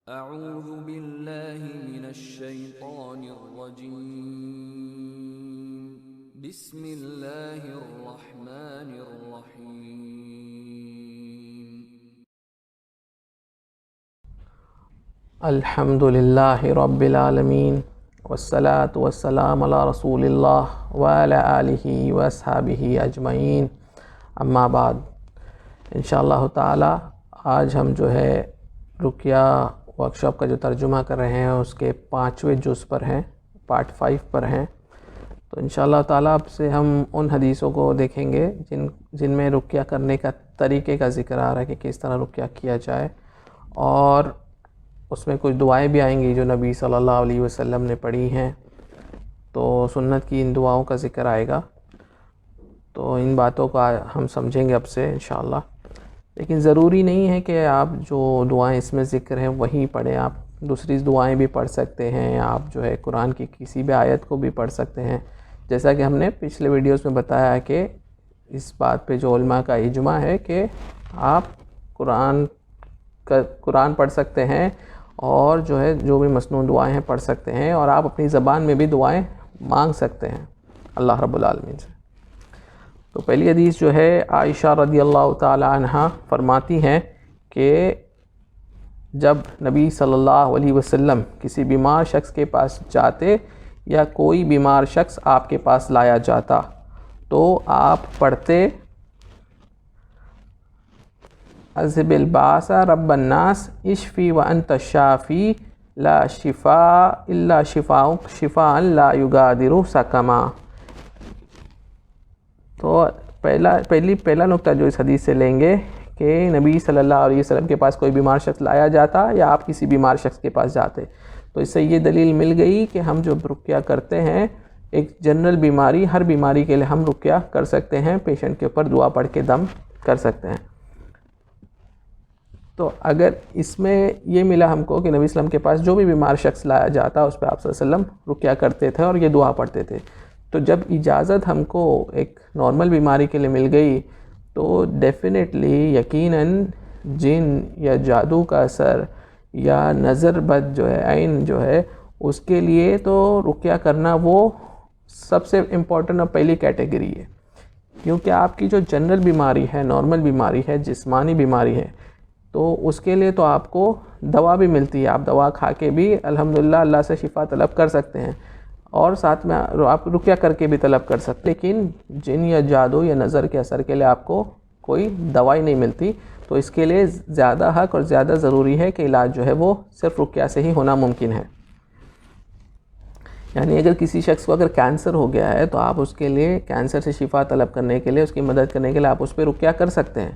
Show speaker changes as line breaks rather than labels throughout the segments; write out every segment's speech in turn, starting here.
اعوذ باللہ من الشیطان الرجیم بسم اللہ الرحمن الرحیم
الحمد للہ رب العالمین والصلاة والسلام علی رسول اللہ وعلی آلہ واصحابہ اجمعین، اما بعد۔ انشاءاللہ تعالی آج ہم جو ہے رقیہ ورکشاپ کا جو ترجمہ کر رہے ہیں اس کے 5ویں جز پر ہیں، پارٹ 5 پر ہیں۔ تو انشاءاللہ تعالی اب سے ہم ان حدیثوں کو دیکھیں گے جن میں رقیہ کرنے کا طریقے کا ذکر آ رہا ہے کہ کس طرح رقیہ کیا جائے، اور اس میں کچھ دعائیں بھی آئیں گی جو نبی صلی اللہ علیہ وسلم نے پڑھی ہیں، تو سنت کی ان دعاؤں کا ذکر آئے گا۔ تو ان باتوں کا ہم سمجھیں گے اب سے انشاءاللہ، لیکن ضروری نہیں ہے کہ آپ جو دعائیں اس میں ذکر ہیں وہی پڑھیں، آپ دوسری دعائیں بھی پڑھ سکتے ہیں، آپ جو ہے قرآن کی کسی بھی آیت کو بھی پڑھ سکتے ہیں، جیسا کہ ہم نے پچھلے ویڈیوز میں بتایا ہے کہ اس بات پہ جو علماء کا اجماع ہے کہ آپ قرآن پڑھ سکتے ہیں اور جو ہے جو بھی مسنون دعائیں ہیں پڑھ سکتے ہیں، اور آپ اپنی زبان میں بھی دعائیں مانگ سکتے ہیں اللہ رب العالمین سے۔ تو پہلی حدیث جو ہے عائشہ رضی اللہ تعالی عنہ فرماتی ہیں کہ جب نبی صلی اللہ علیہ وسلم کسی بیمار شخص کے پاس جاتے یا کوئی بیمار شخص آپ کے پاس لایا جاتا تو آپ پڑھتے اذهب الباس رب الناس اشفی وانت الشافی لا شفاء الا شفاءک شفاء لا یغادر سقما۔ تو پہلا نقطہ جو اس حدیث سے لیں گے کہ نبی صلی اللہ علیہ وسلم کے پاس کوئی بیمار شخص لایا جاتا یا آپ کسی بیمار شخص کے پاس جاتے، تو اس سے یہ دلیل مل گئی کہ ہم جو رقیہ کرتے ہیں ایک جنرل بیماری، ہر بیماری کے لیے ہم رقیہ کر سکتے ہیں، پیشنٹ کے اوپر دعا پڑھ کے دم کر سکتے ہیں۔ تو اگر اس میں یہ ملا ہم کو کہ نبی صلی اللہ علیہ وسلم کے پاس جو بھی بیمار شخص لایا جاتا اس پہ آپ صلی اللہ علیہ وسلم رقیہ کرتے تھے اور یہ دعا پڑھتے تھے، تو جب اجازت ہم کو ایک نارمل بیماری کے لیے مل گئی تو ڈیفینیٹلی یقیناً جن یا جادو کا اثر یا نظر بد جو ہے، عین جو ہے، اس کے لیے تو رقیہ کرنا وہ سب سے امپورٹنٹ اور پہلی کیٹیگری ہے، کیونکہ آپ کی جو جنرل بیماری ہے، نارمل بیماری ہے، جسمانی بیماری ہے، تو اس کے لیے تو آپ کو دوا بھی ملتی ہے، آپ دوا کھا کے بھی الحمدللہ اللہ سے شفا طلب کر سکتے ہیں، اور ساتھ میں آپ رقیہ کر کے بھی طلب کر سکتے، لیکن جن یا جادو یا نظر کے اثر کے لیے آپ کو کوئی دوائی نہیں ملتی، تو اس کے لیے زیادہ حق اور زیادہ ضروری ہے کہ علاج جو ہے وہ صرف رقیہ سے ہی ہونا ممکن ہے۔ یعنی اگر کسی شخص کو اگر کینسر ہو گیا ہے تو آپ اس کے لیے کینسر سے شفا طلب کرنے کے لیے، اس کی مدد کرنے کے لیے آپ اس پہ رقیہ کر سکتے ہیں،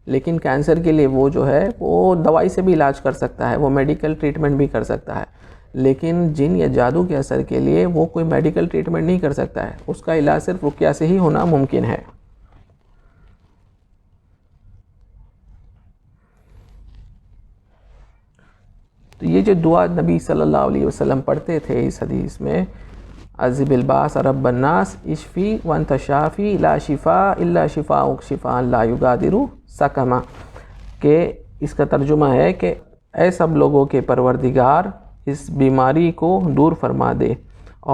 لیکن کینسر کے لیے وہ جو ہے وہ دوائی سے بھی علاج کر سکتا ہے، وہ میڈیکل ٹریٹمنٹ بھی کر سکتا ہے، لیکن جن یا جادو کے اثر کے لیے وہ کوئی میڈیکل ٹریٹمنٹ نہیں کر سکتا ہے، اس کا علاج صرف رقیہ سے ہی ہونا ممکن ہے۔ تو یہ جو دعا نبی صلی اللہ علیہ وسلم پڑھتے تھے اس حدیث میں، اذهب الباس رب الناس اشفی وانت شافی لا شفاء الا شفاءک شفاء لا یغادر سقما، کہ اس کا ترجمہ ہے کہ اے سب لوگوں کے پروردگار اس بیماری کو دور فرما دے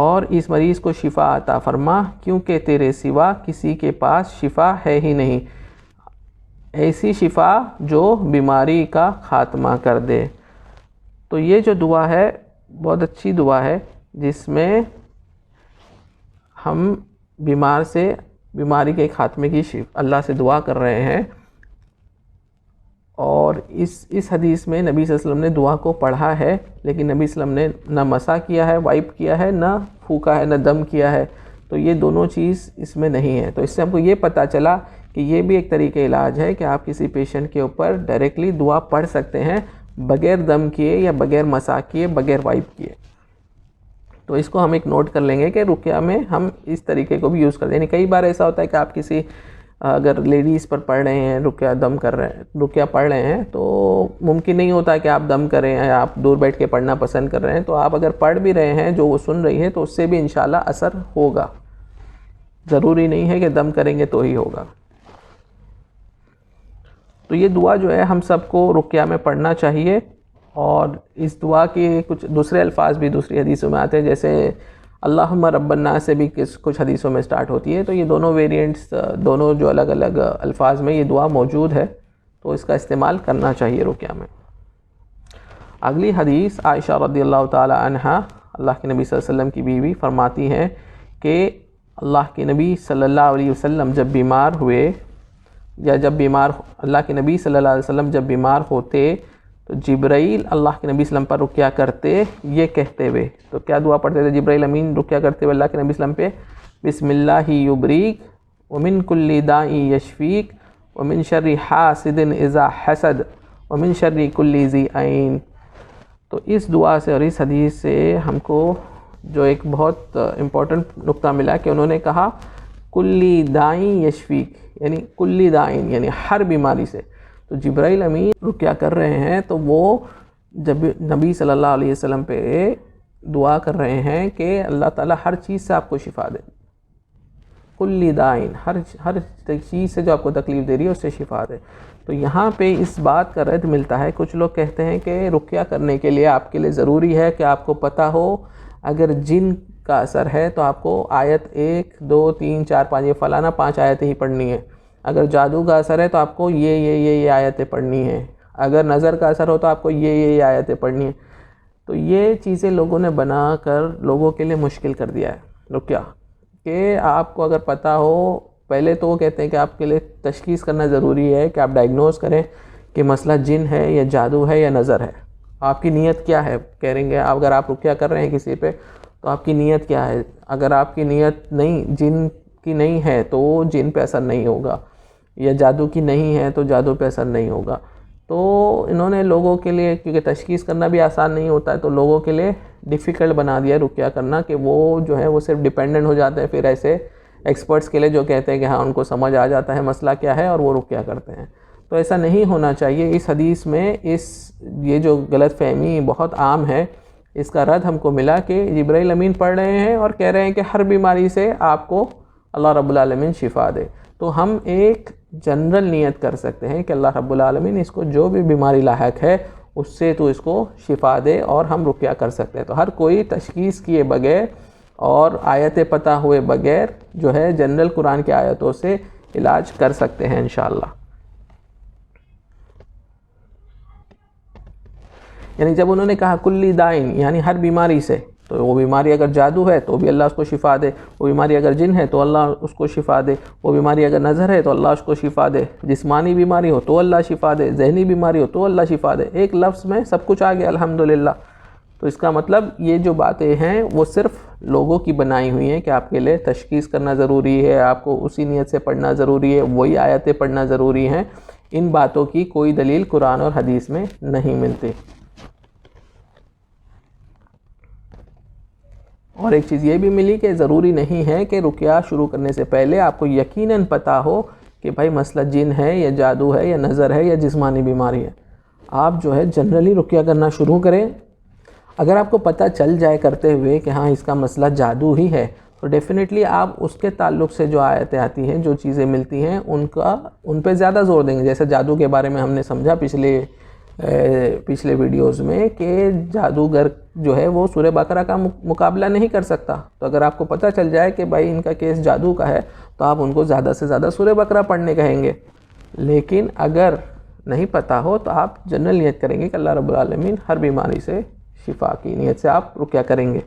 اور اس مریض کو شفا عطا فرما، کیونکہ تیرے سوا کسی کے پاس شفا ہے ہی نہیں، ایسی شفا جو بیماری کا خاتمہ کر دے۔ تو یہ جو دعا ہے بہت اچھی دعا ہے، جس میں ہم بیماری کے خاتمے کی اللہ سے دعا کر رہے ہیں، اور اس حدیث میں نبی صلی اللہ علیہ وسلم نے دعا کو پڑھا ہے، لیکن نبی صلی اللہ علیہ وسلم نے نہ مسا کیا ہے، وائپ کیا ہے، نہ پھونکا ہے، نہ دم کیا ہے، تو یہ دونوں چیز اس میں نہیں ہے۔ تو اس سے ہم کو یہ پتہ چلا کہ یہ بھی ایک طریقہ علاج ہے کہ آپ کسی پیشنٹ کے اوپر ڈائریکٹلی دعا پڑھ سکتے ہیں بغیر دم کیے یا بغیر مسا کیے، بغیر وائپ کیے۔ تو اس کو ہم ایک نوٹ کر لیں گے کہ رقیہ میں ہم اس طریقے کو بھی یوز کرتے ہیں۔ یعنی کئی بار ایسا ہوتا ہے کہ آپ کسی اگر لیڈیز پر پڑھ رہے ہیں، رقیہ پڑھ رہے ہیں، تو ممکن نہیں ہوتا کہ آپ دم کریں یا آپ دور بیٹھ کے پڑھنا پسند کر رہے ہیں، تو آپ اگر پڑھ بھی رہے ہیں جو وہ سن رہی ہے تو اس سے بھی انشاءاللہ اثر ہوگا، ضروری نہیں ہے کہ دم کریں گے تو ہی ہوگا۔ تو یہ دعا جو ہے ہم سب کو رقیہ میں پڑھنا چاہیے، اور اس دعا کے کچھ دوسرے الفاظ بھی دوسری حدیثوں میں آتے ہیں، جیسے اللہم رب الناس سے بھی کچھ حدیثوں میں سٹارٹ ہوتی ہے. تو یہ دونوں ویریئنٹس، دونوں جو الگ الگ الفاظ میں یہ دعا موجود ہے، تو اس کا استعمال کرنا چاہیے رقیہ میں. اگلی حدیث عائشہ رضی اللہ تعالی عنہا، اللہ کے نبی صلی اللہ علیہ وسلم کی بیوی، فرماتی ہیں کہ اللہ کے نبی صلی اللہ علیہ وسلم جب بیمار ہوئے، اللہ کے نبی صلی اللہ علیہ وسلم جب بیمار ہوتے تو جبرائیل اللہ کے نبی صلی اللہ علیہ وسلم پر رقیہ کرتے یہ کہتے ہوئے. تو کیا دعا پڑھتے تھے جبرائیل امین رقیہ کرتے ہوئے اللہ کے نبی صلی اللہ علیہ وسلم پہ؟ بسم اللہ یبریک ومن کل داء یشفیک ومن شر حاسد اذا حسد ومن شر کل ذی عین. تو اس دعا سے اور اس حدیث سے ہم کو جو ایک بہت امپورٹنٹ نقطہ ملا کہ انہوں نے کہا کلی دائیں یشفیک، یعنی کلی دائیں یعنی ہر بیماری سے. تو جبرائیل امین رقیہ کر رہے ہیں تو وہ جب نبی صلی اللہ علیہ وسلم پہ دعا کر رہے ہیں کہ اللہ تعالیٰ ہر چیز سے آپ کو شفا دے، کلی دائیں ہر چیز سے جو آپ کو تکلیف دے رہی ہے اس سے شفا دے. تو یہاں پہ اس بات کا رد ملتا ہے. کچھ لوگ کہتے ہیں کہ رقیہ کرنے کے لیے آپ کے لیے ضروری ہے کہ آپ کو پتہ ہو اگر جن کا اثر ہے تو آپ کو آیت 1 2 3 4 5 یہ فلانا 5 آیتیں ہی پڑھنی ہیں. اگر جادو کا اثر ہے تو آپ کو یہ آیتیں پڑھنی ہیں. اگر نظر کا اثر ہو تو آپ کو یہ آیتیں پڑھنی ہیں. تو یہ چیزیں لوگوں نے بنا کر لوگوں کے لیے مشکل کر دیا ہے رقیہ، کہ آپ کو اگر پتہ ہو، پہلے تو وہ کہتے ہیں کہ آپ کے لیے تشخیص کرنا ضروری ہے کہ آپ ڈائگنوز کریں کہ مسئلہ جن ہے یا جادو ہے یا نظر ہے. آپ کی نیت کیا ہے؟ کہیں گے اگر آپ رقیہ کر رہے ہیں کسی پہ تو آپ کی نیت کیا ہے؟ اگر آپ کی نیت جن کی نہیں ہے تو جن پہ اثر نہیں ہوگا، یا جادو کی نہیں ہے تو جادو پہ اثر نہیں ہوگا. تو انہوں نے لوگوں کے لیے، کیونکہ تشخیص کرنا بھی آسان نہیں ہوتا ہے، تو لوگوں کے لیے ڈیفیکلٹ بنا دیا رقیہ کرنا، کہ وہ جو ہے وہ صرف ڈیپینڈنٹ ہو جاتے ہیں پھر ایسے ایکسپرٹس کے لیے جو کہتے ہیں کہ ہاں ان کو سمجھ آ جاتا ہے مسئلہ کیا ہے اور وہ رقیہ کرتے ہیں. تو ایسا نہیں ہونا چاہیے. اس حدیث میں یہ جو غلط فہمی بہت عام ہے، اس کا رد ہم کو ملا کہ جبرائیل امین پڑھ رہے ہیں اور کہہ رہے ہیں کہ ہر بیماری سے آپ کو اللہ رب العالمین شفا دے. تو ہم ایک جنرل نیت کر سکتے ہیں کہ اللہ رب العالمین اس کو جو بھی بیماری لاحق ہے اس سے تو اس کو شفا دے، اور ہم رقیہ کر سکتے ہیں. تو ہر کوئی تشخیص کیے بغیر اور آیتیں پتہ ہوئے بغیر جو ہے جنرل قرآن کی آیتوں سے علاج کر سکتے ہیں انشاءاللہ. یعنی جب انہوں نے کہا کلی دائن یعنی ہر بیماری سے، تو وہ بیماری اگر جادو ہے تو بھی اللہ اس کو شفا دے، وہ بیماری اگر جن ہے تو اللہ اس کو شفا دے، وہ بیماری اگر نظر ہے تو اللہ اس کو شفا دے، جسمانی بیماری ہو تو اللہ شفا دے، ذہنی بیماری ہو تو اللہ شفا دے. ایک لفظ میں سب کچھ آ گیا الحمدللہ. تو اس کا مطلب یہ جو باتیں ہیں وہ صرف لوگوں کی بنائی ہوئی ہیں کہ آپ کے لیے تشخیص کرنا ضروری ہے، آپ کو اسی نیت سے پڑھنا ضروری ہے، وہی آیتیں پڑھنا ضروری ہیں. ان باتوں کی کوئی دلیل قرآن اور حدیث میں نہیں ملتی. اور ایک چیز یہ بھی ملی کہ ضروری نہیں ہے کہ رقیہ شروع کرنے سے پہلے آپ کو یقیناً پتہ ہو کہ بھائی مسئلہ جن ہے یا جادو ہے یا نظر ہے یا جسمانی بیماری ہے. آپ جو ہے جنرلی رقیہ کرنا شروع کریں. اگر آپ کو پتہ چل جائے کرتے ہوئے کہ ہاں اس کا مسئلہ جادو ہی ہے تو ڈیفینیٹلی آپ اس کے تعلق سے جو آیتیں آتی ہیں، جو چیزیں ملتی ہیں، ان پہ زیادہ زور دیں گے. جیسے جادو کے بارے میں ہم نے سمجھا پچھلے ویڈیوز میں کہ جادوگر جو ہے وہ سورہ بقرہ کا مقابلہ نہیں کر سکتا. تو اگر آپ کو پتہ چل جائے کہ بھائی ان کا کیس جادو کا ہے تو آپ ان کو زیادہ سے زیادہ سورہ بقرہ پڑھنے کہیں گے. لیکن اگر نہیں پتہ ہو تو آپ جنرل نیت کریں گے کہ اللہ رب العالمین ہر بیماری سے شفا کی نیت سے آپ رقیہ کریں گے.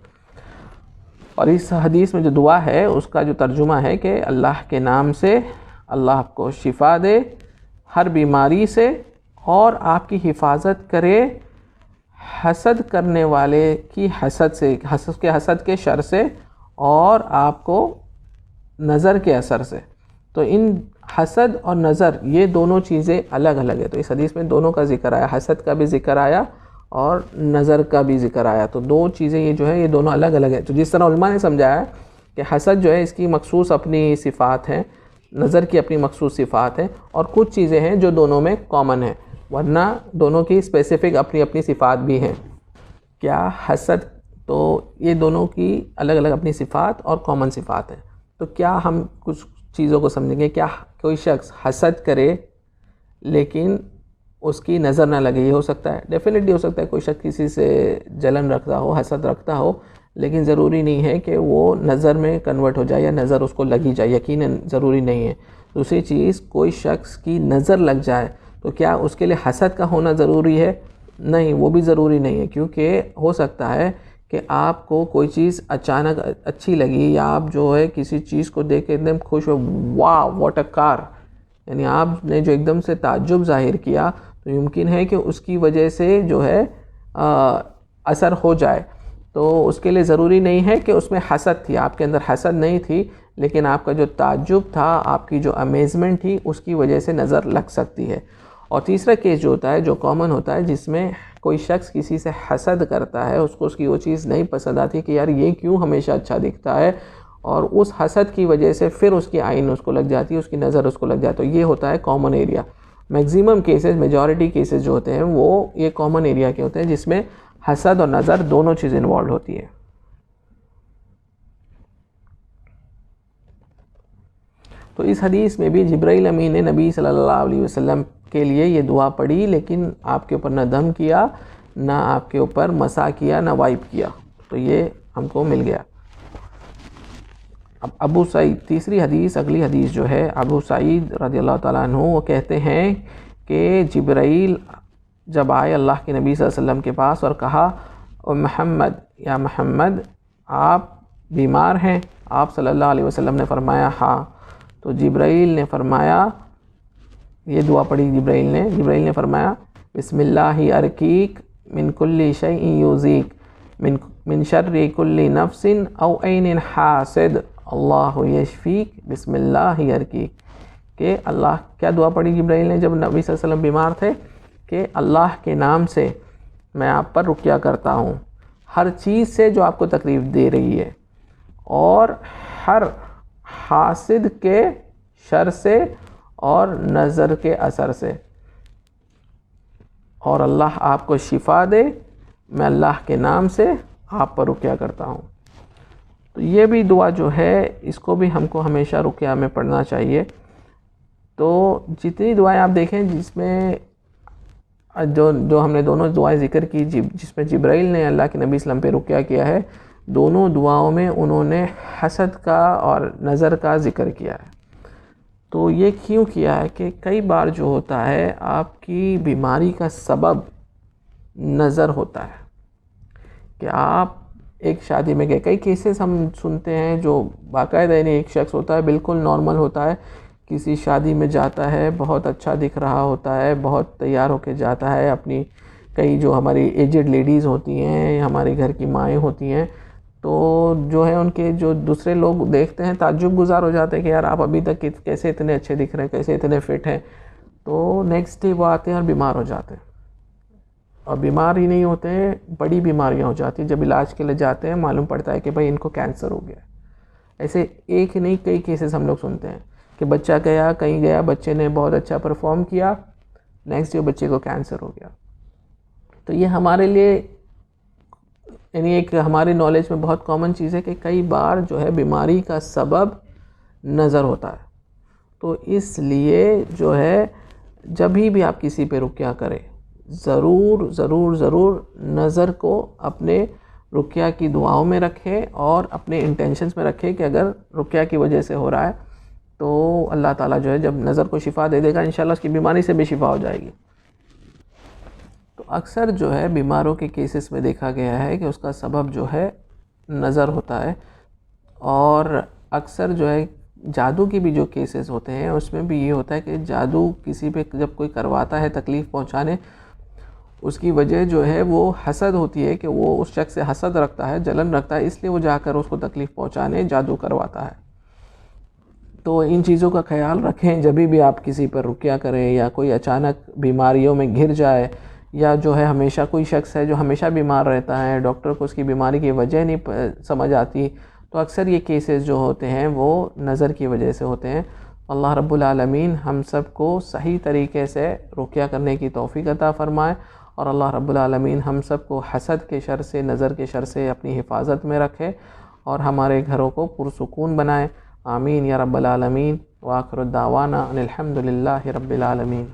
اور اس حدیث میں جو دعا ہے اس کا جو ترجمہ ہے کہ اللہ کے نام سے اللہ آپ کو شفا دے ہر بیماری سے، اور آپ کی حفاظت کرے حسد کرنے والے کی حسد کے شر سے، اور آپ کو نظر کے اثر سے. تو ان حسد اور نظر یہ دونوں چیزیں الگ الگ ہے. تو اس حدیث میں دونوں کا ذکر آیا، حسد کا بھی ذکر آیا اور نظر کا بھی ذکر آیا. تو دو چیزیں یہ جو ہے یہ دونوں الگ الگ ہیں. تو جس طرح علماء نے سمجھایا کہ حسد جو ہے اس کی مخصوص اپنی صفات ہیں، نظر کی اپنی مخصوص صفات ہیں، اور کچھ چیزیں ہیں جو دونوں میں کامن ہیں، ورنہ دونوں کی اسپیسیفک اپنی اپنی صفات بھی ہیں. کیا حسد، تو یہ دونوں کی الگ الگ اپنی صفات اور کامن صفات ہیں. تو کیا ہم کچھ چیزوں کو سمجھیں گے؟ کیا کوئی شخص حسد کرے لیکن اس کی نظر نہ لگے. یہ ہو سکتا ہے، ڈیفینیٹلی ہو سکتا ہے کوئی شخص کسی سے جلن رکھتا ہو، حسد رکھتا ہو، لیکن ضروری نہیں ہے کہ وہ نظر میں کنورٹ ہو جائے یا نظر اس کو لگی جائے. یقیناً ضروری نہیں ہے. دوسری چیز، کوئی شخص کی نظر لگ جائے تو کیا اس کے لیے حسد کا ہونا ضروری ہے؟ نہیں، وہ بھی ضروری نہیں ہے، کیونکہ ہو سکتا ہے کہ آپ کو کوئی چیز اچانک اچھی لگی، یا آپ جو ہے کسی چیز کو دیکھ کے ایک دم خوش ہو، واو واٹ اے کار، یعنی آپ نے جو ایک دم سے تعجب ظاہر کیا، تو ممکن ہے کہ اس کی وجہ سے جو ہے اثر ہو جائے. تو اس کے لیے ضروری نہیں ہے کہ اس میں حسد تھی، آپ کے اندر حسد نہیں تھی، لیکن آپ کا جو تعجب تھا، آپ کی جو امیزمنٹ تھی، اس کی وجہ سے نظر لگ سکتی ہے. اور تیسرا کیس جو ہوتا ہے، جو کامن ہوتا ہے، جس میں کوئی شخص کسی سے حسد کرتا ہے، اس کو اس کی وہ چیز نہیں پسند آتی کہ یار یہ کیوں ہمیشہ اچھا دکھتا ہے، اور اس حسد کی وجہ سے پھر اس کی عین اس کو لگ جاتی ہے، اس کی نظر اس کو لگ جاتی ہے. تو یہ ہوتا ہے common area. Maximum cases, majority cases جو ہوتے ہیں وہ یہ کامن ایریا کے ہوتے ہیں، جس میں حسد اور نظر دونوں چیز انوالوڈ ہوتی ہے. تو اس حدیث میں بھی جبرائیل امین نے نبی صلی اللہ علیہ وسلم کے لیے یہ دعا پڑھی، لیکن آپ کے اوپر نہ دم کیا، نہ آپ کے اوپر مسا کیا، نہ وائپ کیا. تو یہ ہم کو مل گیا. اب ابو سعید، تیسری حدیث، اگلی حدیث جو ہے، ابو سعید رضی اللہ تعالیٰ عنہ وہ کہتے ہیں کہ جبرائیل جب آئے اللہ کے نبی صلی اللہ علیہ وسلم کے پاس اور کہا، او محمد، یا محمد آپ بیمار ہیں؟ آپ صلی اللہ علیہ وسلم نے فرمایا ہاں. تو جبرائیل نے فرمایا، یہ دعا پڑھی جبرائیل نے فرمایا، بسم اللہ ارقیک من کل شیء یؤذیک من شر کل نفس او عین حاسد اللہ یشفیک بسم اللہ ارقیک. کہ اللہ، کیا دعا پڑھی جبرائیل نے جب نبی صلی اللہ علیہ وسلم بیمار تھے؟ کہ اللہ کے نام سے میں آپ پر رقیہ کرتا ہوں ہر چیز سے جو آپ کو تکلیف دے رہی ہے، اور ہر حاسد کے شر سے اور نظر کے اثر سے، اور اللہ آپ کو شفا دے، میں اللہ کے نام سے آپ پر رقیہ کرتا ہوں. تو یہ بھی دعا جو ہے، اس کو بھی ہم کو ہمیشہ رقیہ میں پڑھنا چاہیے. تو جتنی دعائیں آپ دیکھیں جس میں جو ہم نے دونوں دعائیں ذکر کی، جس میں جبرائیل نے اللہ کے نبی اسلام پہ رقیہ کیا ہے، دونوں دعاؤں میں انہوں نے حسد کا اور نظر کا ذکر کیا ہے. تو یہ کیوں کیا ہے کہ کئی بار جو ہوتا ہے آپ کی بیماری کا سبب نظر ہوتا ہے. کہ آپ ایک شادی میں گئے، کئی کیسز ہم سنتے ہیں جو باقاعدہ، یعنی ایک شخص ہوتا ہے بالکل نارمل ہوتا ہے، کسی شادی میں جاتا ہے، بہت اچھا دکھ رہا ہوتا ہے، بہت تیار ہو کے جاتا ہے، اپنی کئی جو ہماری ایجڈ لیڈیز ہوتی ہیں، ہمارے گھر کی مائیں ہوتی ہیں، تو جو ہے ان کے جو دوسرے لوگ دیکھتے ہیں تعجب گزار ہو جاتے ہیں کہ یار آپ ابھی تک کیسے اتنے اچھے دکھ رہے ہیں، کیسے اتنے فٹ ہیں. تو نیکسٹ ڈے وہ آتے ہیں اور بیمار ہو جاتے ہیں، اور بیمار ہی نہیں ہوتے ہیں، بڑی بیماریاں ہو جاتی ہیں. جب علاج کے لیے جاتے ہیں معلوم پڑتا ہے کہ بھائی ان کو کینسر ہو گیا. ایسے ایک نہیں کئی کیسز ہم لوگ سنتے ہیں کہ بچہ کہیں گیا، بچے نے بہت اچھا پرفارم کیا، نیکسٹ ڈے بچے کو کینسر ہو گیا. تو یہ ہمارے لیے، یعنی ایک ہماری نالج میں بہت کامن چیز ہے کہ کئی بار جو ہے بیماری کا سبب نظر ہوتا ہے. تو اس لیے جو ہے جبھی بھی آپ کسی پہ رقیہ کریں، ضرور ضرور ضرور نظر کو اپنے رقیہ کی دعاؤں میں رکھیں، اور اپنے انٹینشنز میں رکھیں کہ اگر رقیہ کی وجہ سے ہو رہا ہے تو اللہ تعالیٰ جو ہے جب نظر کو شفا دے دے گا، انشاءاللہ اس کی بیماری سے بھی شفا ہو جائے گی. تو اکثر جو ہے بیماروں کے کیسز میں دیکھا گیا ہے کہ اس کا سبب جو ہے نظر ہوتا ہے. اور اکثر جو ہے جادو کی بھی جو کیسز ہوتے ہیں اس میں بھی یہ ہوتا ہے کہ جادو کسی پہ جب کوئی کرواتا ہے تکلیف پہنچانے، اس کی وجہ جو ہے وہ حسد ہوتی ہے کہ وہ اس شخص سے حسد رکھتا ہے، جلن رکھتا ہے، اس لیے وہ جا کر اس کو تکلیف پہنچانے جادو کرواتا ہے. تو ان چیزوں کا خیال رکھیں جبھی بھی آپ کسی پر رقیہ کریں، یا کوئی اچانک بیماریوں میں گھر جائے، یا جو ہے ہمیشہ کوئی شخص ہے جو ہمیشہ بیمار رہتا ہے، ڈاکٹر کو اس کی بیماری کی وجہ نہیں سمجھ آتی، تو اکثر یہ کیسز جو ہوتے ہیں وہ نظر کی وجہ سے ہوتے ہیں. اللہ رب العالمین ہم سب کو صحیح طریقے سے رقیہ کرنے کی توفیق عطا فرمائے، اور اللہ رب العالمین ہم سب کو حسد کے شر سے، نظر کے شر سے اپنی حفاظت میں رکھے، اور ہمارے گھروں کو پرسکون بنائے. آمین یا رب العالمین. وآخر الدعوانا ان الحمد للہ رب العالمین.